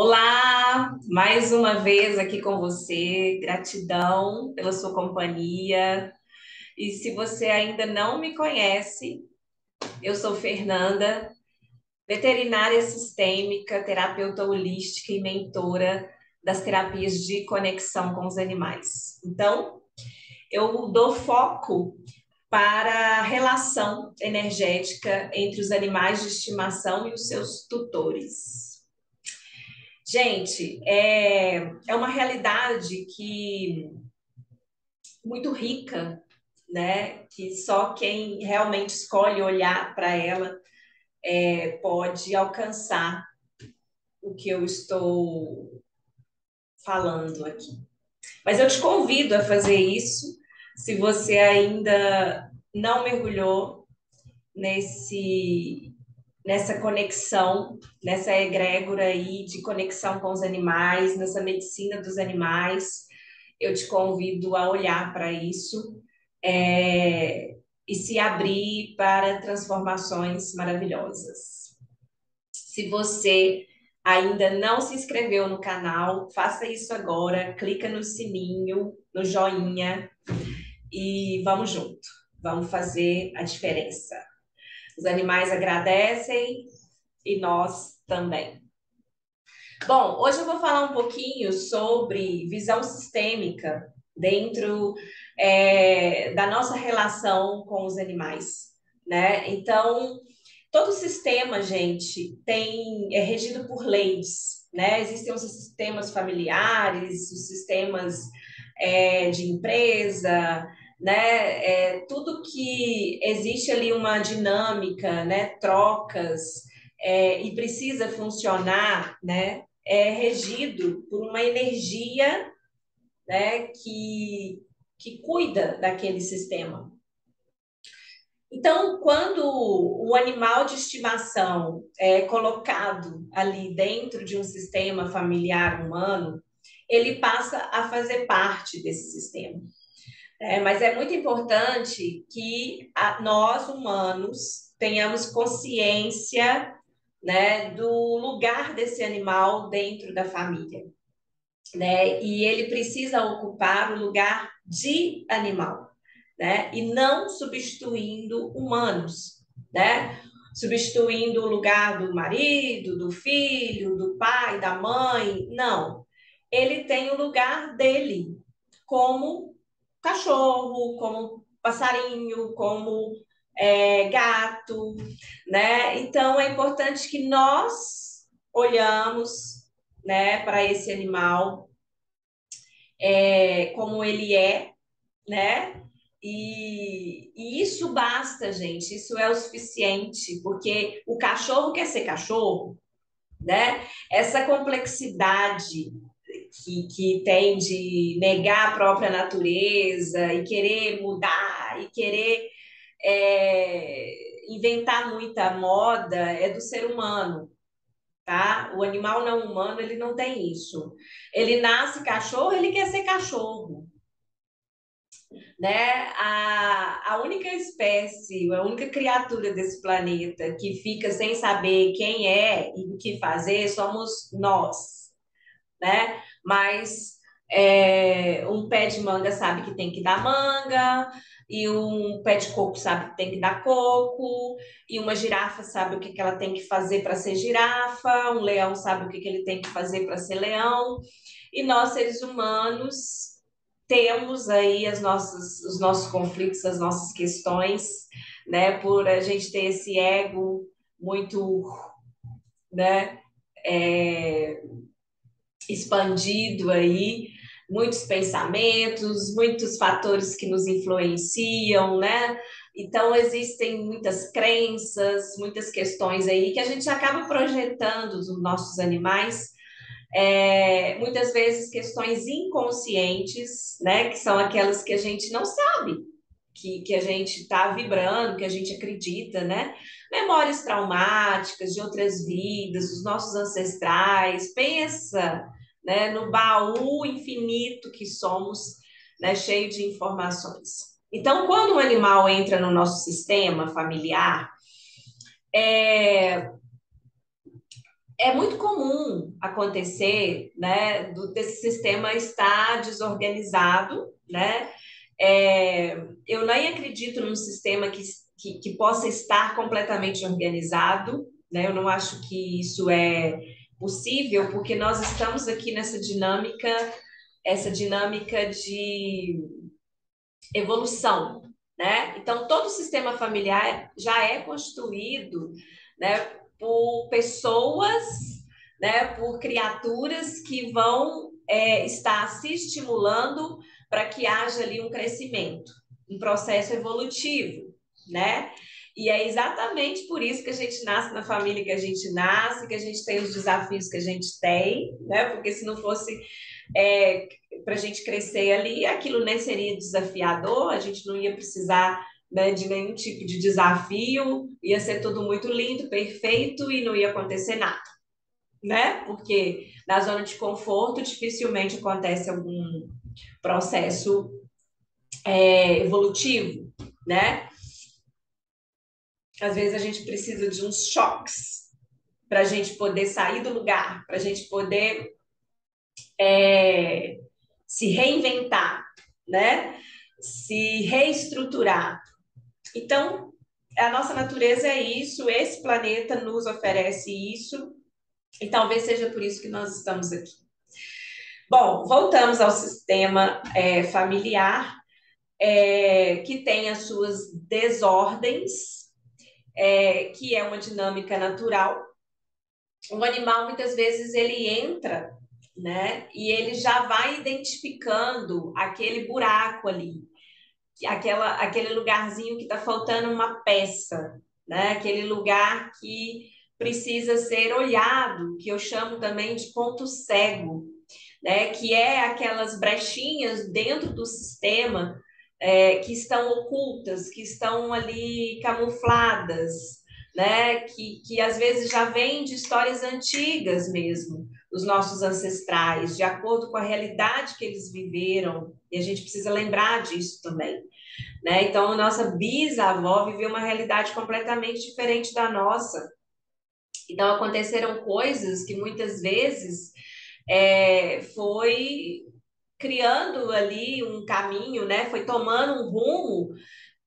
Olá, mais uma vez aqui com você. Gratidão pela sua companhia. E se você ainda não me conhece, eu sou Fernanda, veterinária sistêmica, terapeuta holística e mentora das terapias de conexão com os animais. Então, eu dou foco para a relação energética entre os animais de estimação e os seus tutores. Gente, é uma realidade que muito rica, né? Que só quem realmente escolhe olhar para ela pode alcançar o que eu estou falando aqui. Mas eu te convido a fazer isso, se você ainda não mergulhou nesse nessa conexão, nessa egrégora aí de conexão com os animais, nessa medicina dos animais. Eu te convido a olhar para isso e se abrir para transformações maravilhosas. Se você ainda não se inscreveu no canal, faça isso agora, clica no sininho, no joinha e vamos junto. Vamos fazer a diferença. Os animais agradecem e nós também. Bom, hoje eu vou falar um pouquinho sobre visão sistêmica dentro da nossa relação com os animais, né? Então, todo sistema, gente, é regido por leis, né? Existem os sistemas familiares, os sistemas de empresa, né? Tudo que existe ali uma dinâmica, né? Trocas, e precisa funcionar, né? É regido por uma energia, né? Que cuida daquele sistema. Então, quando o animal de estimação é colocado ali dentro de um sistema familiar humano, ele passa a fazer parte desse sistema. Mas é muito importante que nós, humanos, tenhamos consciência, né, do lugar desse animal dentro da família, né? E ele precisa ocupar o lugar de animal, né? E não substituindo humanos, né? Substituindo o lugar do marido, do filho, do pai, da mãe, não. Ele tem o lugar dele, como cachorro, como passarinho, como gato, né? Então é importante que nós olhamos, né, para esse animal como ele é, né? E isso basta, gente. Isso é o suficiente, porque o cachorro quer ser cachorro, né? Essa complexidade que tem de negar a própria natureza e querer mudar e querer inventar muita moda é do ser humano, tá? O animal não humano, ele não tem isso. Ele nasce cachorro, ele quer ser cachorro, né? A única espécie, a única criatura desse planeta que fica sem saber quem é e o que fazer somos nós, né? Mas um pé de manga sabe que tem que dar manga, e um pé de coco sabe que tem que dar coco, e uma girafa sabe o que que ela tem que fazer para ser girafa, um leão sabe o que que ele tem que fazer para ser leão, e nós, seres humanos, temos aí os nossos conflitos, as nossas questões, né? Por a gente ter esse ego muito, né? É, expandido aí, muitos pensamentos, muitos fatores que nos influenciam, né? Então, existem muitas crenças, muitas questões aí que a gente acaba projetando nos nossos animais, muitas vezes questões inconscientes, né? Que são aquelas que a gente não sabe. Que a gente está vibrando, que a gente acredita, né? Memórias traumáticas de outras vidas, os nossos ancestrais. Pensa, né, no baú infinito que somos, né, cheio de informações. Então, quando um animal entra no nosso sistema familiar, é, é muito comum acontecer, né, desse sistema estar desorganizado, né? Eu nem acredito num sistema que possa estar completamente organizado, né? Eu não acho que isso é possível, porque nós estamos aqui nessa dinâmica, essa dinâmica de evolução, né? Então, todo o sistema familiar já é constituído, né, por pessoas, né, por criaturas que vão estar se estimulando para que haja ali um crescimento, um processo evolutivo, né? E é exatamente por isso que a gente nasce na família que a gente nasce, que a gente tem os desafios que a gente tem, né? Porque se não fosse é, para a gente crescer ali, aquilo nem seria desafiador, a gente não ia precisar, né, de nenhum tipo de desafio, ia ser tudo muito lindo, perfeito e não ia acontecer nada, né? Porque na zona de conforto dificilmente acontece algum processo evolutivo, né? Às vezes a gente precisa de uns choques para a gente poder sair do lugar, para a gente poder se reinventar, né? Se reestruturar. Então, a nossa natureza é isso, esse planeta nos oferece isso, e talvez seja por isso que nós estamos aqui. Bom, voltamos ao sistema familiar, que tem as suas desordens, que é uma dinâmica natural. O animal, muitas vezes, ele entra, né, e ele já vai identificando aquele buraco ali, aquele lugarzinho que está faltando uma peça, né? Aquele lugar que precisa ser olhado, que eu chamo também de ponto cego, né? Que é aquelas brechinhas dentro do sistema que estão ocultas, que estão ali camufladas, né? Que às vezes já vêm de histórias antigas mesmo, dos nossos ancestrais, de acordo com a realidade que eles viveram, e a gente precisa lembrar disso também, né? Então, nossa bisavó viveu uma realidade completamente diferente da nossa. Então, aconteceram coisas que muitas vezes foi criando ali um caminho, né? Foi tomando um rumo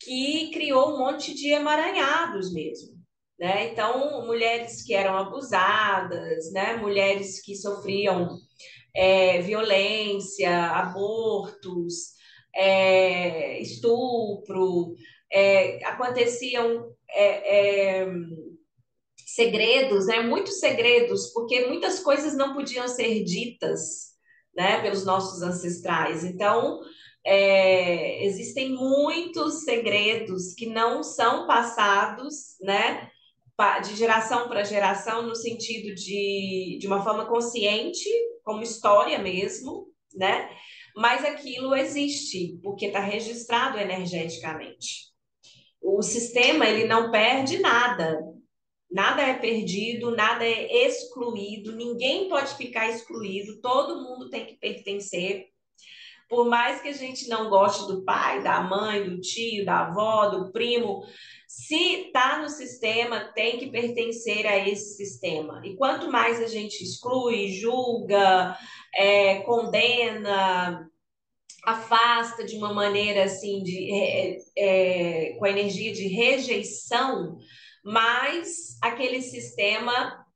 que criou um monte de emaranhados mesmo. Né? Então, mulheres que eram abusadas, né? Mulheres que sofriam violência, abortos, estupro, aconteciam segredos, né? Muitos segredos, porque muitas coisas não podiam ser ditas, né? Pelos nossos ancestrais. Então, existem muitos segredos que não são passados, né? De geração para geração, no sentido de uma forma consciente, como história mesmo, né? Mas aquilo existe, porque está registrado energeticamente. O sistema, ele não perde nada. Nada é perdido, nada é excluído, ninguém pode ficar excluído, todo mundo tem que pertencer. Por mais que a gente não goste do pai, da mãe, do tio, da avó, do primo, se está no sistema, tem que pertencer a esse sistema. E quanto mais a gente exclui, julga, condena, afasta de uma maneira assim, com a energia de rejeição, mais aquele sistema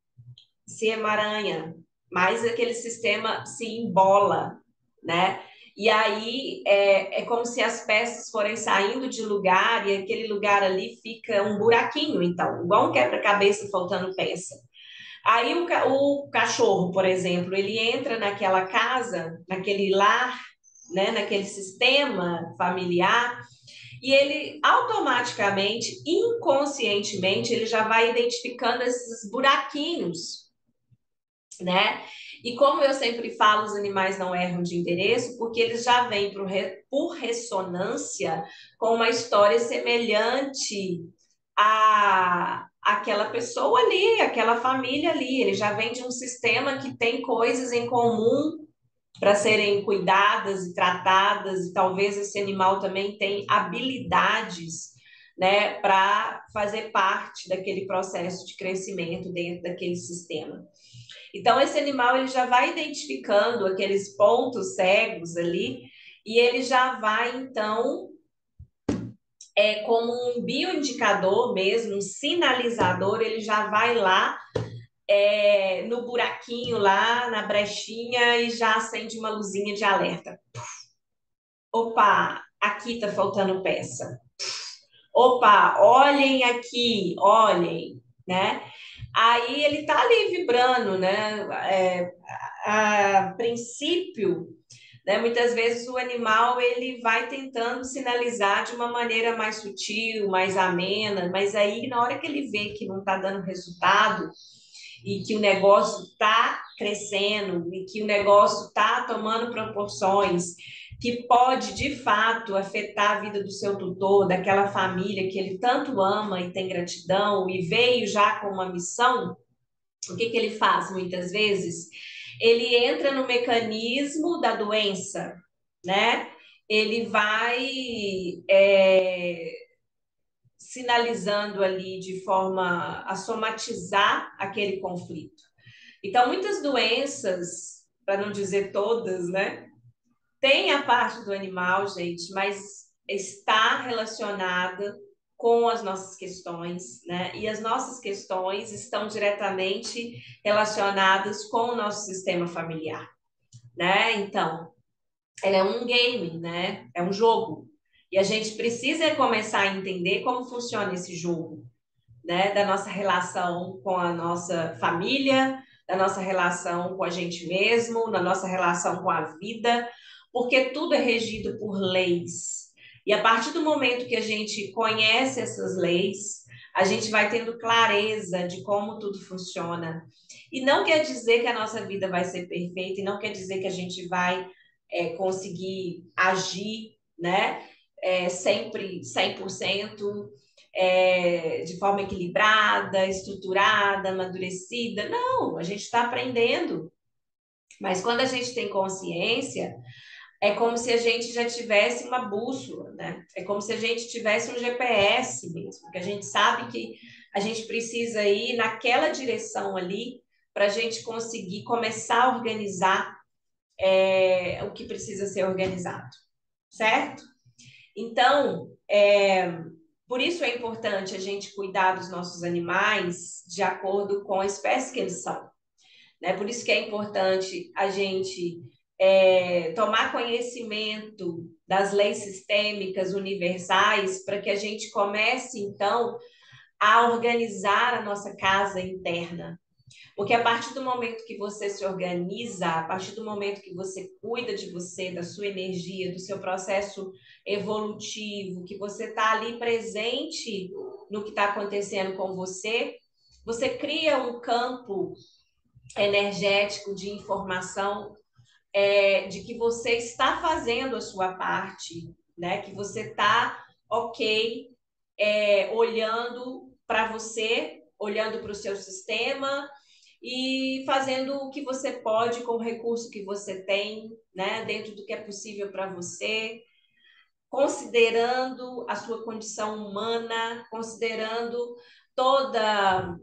se emaranha, mais aquele sistema se embola, né? E aí é como se as peças forem saindo de lugar e aquele lugar ali fica um buraquinho, então, igual um quebra-cabeça faltando peça. Aí o cachorro, por exemplo, ele entra naquela casa, naquele lar, né, naquele sistema familiar, e ele automaticamente, inconscientemente, ele já vai identificando esses buraquinhos, né? E como eu sempre falo, os animais não erram de endereço, porque eles já vêm por ressonância com uma história semelhante a aquela pessoa ali, aquela família ali. Ele já vem de um sistema que tem coisas em comum para serem cuidadas e tratadas, e talvez esse animal também tenha habilidades, né, para fazer parte daquele processo de crescimento dentro daquele sistema. Então, esse animal ele já vai identificando aqueles pontos cegos ali e ele já vai, então, como um bioindicador mesmo, um sinalizador, ele já vai lá no buraquinho, lá na brechinha e já acende uma luzinha de alerta. Opa, aqui está faltando peça. Opa, olhem aqui, olhem, né? Aí ele está ali vibrando, né? A princípio, né, muitas vezes o animal ele vai tentando sinalizar de uma maneira mais sutil, mais amena, mas aí na hora que ele vê que não está dando resultado e que o negócio está crescendo e que o negócio está tomando proporções que pode de fato afetar a vida do seu tutor, daquela família que ele tanto ama e tem gratidão e veio já com uma missão, o que ele faz muitas vezes? Ele entra no mecanismo da doença, né? Ele vai sinalizando ali de forma a somatizar aquele conflito. Então, muitas doenças, para não dizer todas, né? Tem a parte do animal, gente, mas está relacionada com as nossas questões, né? E as nossas questões estão diretamente relacionadas com o nosso sistema familiar, né? Então, ela é um game, né? É um jogo. E a gente precisa começar a entender como funciona esse jogo, né? Da nossa relação com a nossa família, da nossa relação com a gente mesmo, da nossa relação com a vida, porque tudo é regido por leis. E a partir do momento que a gente conhece essas leis, a gente vai tendo clareza de como tudo funciona. E não quer dizer que a nossa vida vai ser perfeita, e não quer dizer que a gente vai conseguir agir, né? Sempre 100%, de forma equilibrada, estruturada, amadurecida. Não, a gente está aprendendo. Mas quando a gente tem consciência, é como se a gente já tivesse uma bússola, né? É como se a gente tivesse um GPS mesmo, porque a gente sabe que a gente precisa ir naquela direção ali para a gente conseguir começar a organizar o que precisa ser organizado, certo? Então, por isso é importante a gente cuidar dos nossos animais de acordo com a espécie que eles são, né? Por isso que é importante a gente tomar conhecimento das leis sistêmicas universais para que a gente comece, então, a organizar a nossa casa interna. Porque a partir do momento que você se organiza, a partir do momento que você cuida de você, da sua energia, do seu processo evolutivo, que você está ali presente no que está acontecendo com você, você cria um campo energético de informação de que você está fazendo a sua parte, né? Que você está ok, olhando para você, olhando para o seu sistema e fazendo o que você pode com o recurso que você tem, né? Dentro do que é possível para você, considerando a sua condição humana, considerando toda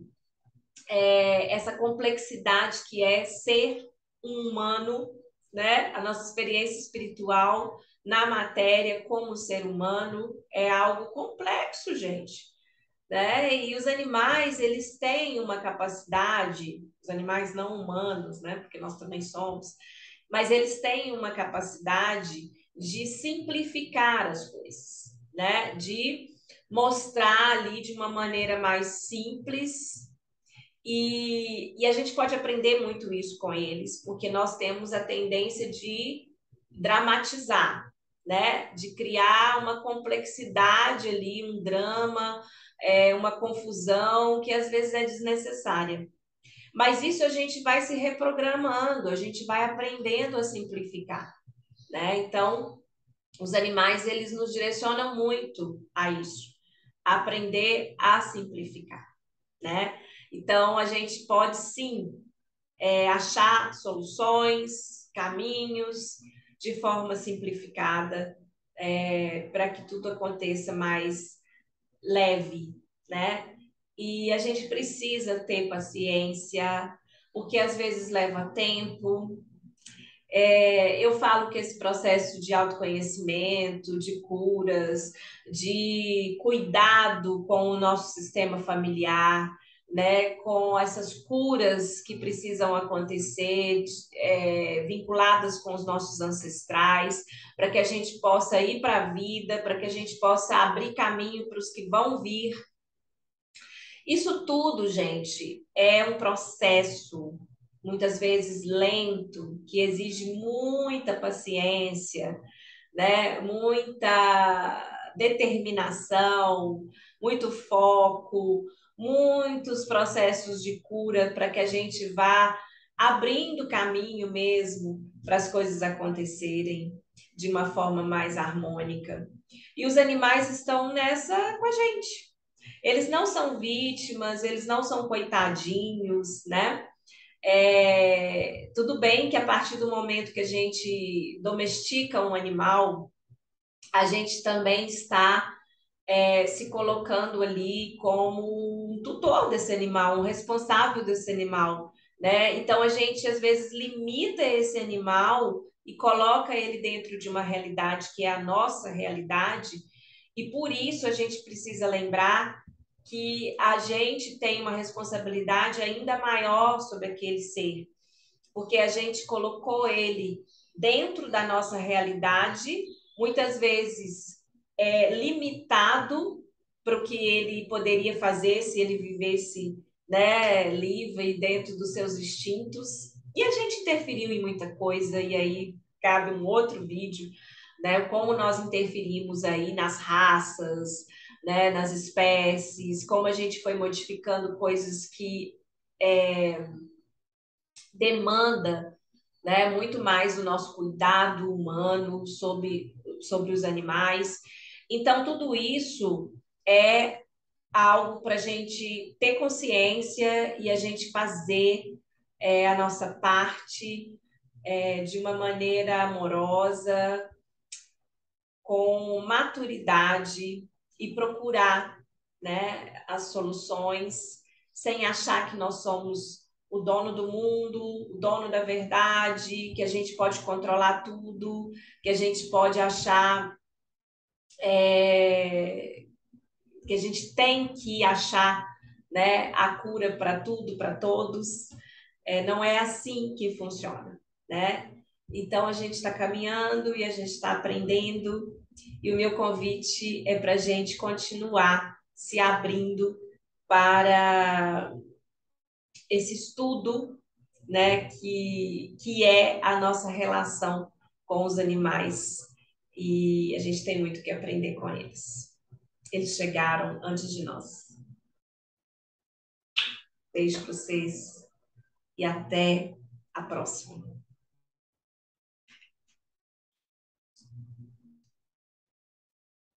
essa complexidade que é ser um humano, né? A nossa experiência espiritual na matéria como ser humano é algo complexo, gente, né? E os animais, eles têm uma capacidade, os animais não humanos, né? Porque nós também somos, mas eles têm uma capacidade de simplificar as coisas, né? De mostrar ali de uma maneira mais simples e a gente pode aprender muito isso com eles, porque nós temos a tendência de dramatizar, né? De criar uma complexidade ali, um drama, uma confusão que às vezes é desnecessária. Mas isso a gente vai se reprogramando, a gente vai aprendendo a simplificar, né? Então, os animais, eles nos direcionam muito a isso, a aprender a simplificar, né? Então, a gente pode sim achar soluções, caminhos de forma simplificada para que tudo aconteça mais leve, né? E a gente precisa ter paciência, porque às vezes leva tempo. Eu falo que esse processo de autoconhecimento, de curas, de cuidado com o nosso sistema familiar, né, com essas curas que precisam acontecer, vinculadas com os nossos ancestrais, para que a gente possa ir para a vida, para que a gente possa abrir caminho para os que vão vir. Isso tudo, gente, é um processo muitas vezes lento, que exige muita paciência, né? Muita determinação, muito foco, muitos processos de cura para que a gente vá abrindo caminho mesmo para as coisas acontecerem de uma forma mais harmônica. E os animais estão nessa com a gente. Eles não são vítimas, eles não são coitadinhos, né? Tudo bem que a partir do momento que a gente domestica um animal, a gente também está se colocando ali como um tutor desse animal, um responsável desse animal, né? Então a gente às vezes limita esse animal e coloca ele dentro de uma realidade que é a nossa realidade, e por isso a gente precisa lembrar que a gente tem uma responsabilidade ainda maior sobre aquele ser, porque a gente colocou ele dentro da nossa realidade, muitas vezes limitado para o que ele poderia fazer se ele vivesse, né, livre dentro dos seus instintos. E a gente interferiu em muita coisa, e aí cabe um outro vídeo, né, como nós interferimos aí nas raças, né, nas espécies, como a gente foi modificando coisas que demanda, né, muito mais do nosso cuidado humano sobre os animais. Então, tudo isso é algo para a gente ter consciência e a gente fazer a nossa parte de uma maneira amorosa, com maturidade e procurar, né, as soluções sem achar que nós somos o dono do mundo, o dono da verdade, que a gente pode controlar tudo, que a gente pode achar que a gente tem que achar, né, a cura para tudo, para todos. Não é assim que funciona, né? Então a gente está caminhando e a gente está aprendendo, e o meu convite é para a gente continuar se abrindo para esse estudo, né, que é a nossa relação com os animais, e a gente tem muito que aprender com eles. Eles chegaram antes de nós. Beijo para vocês e até a próxima.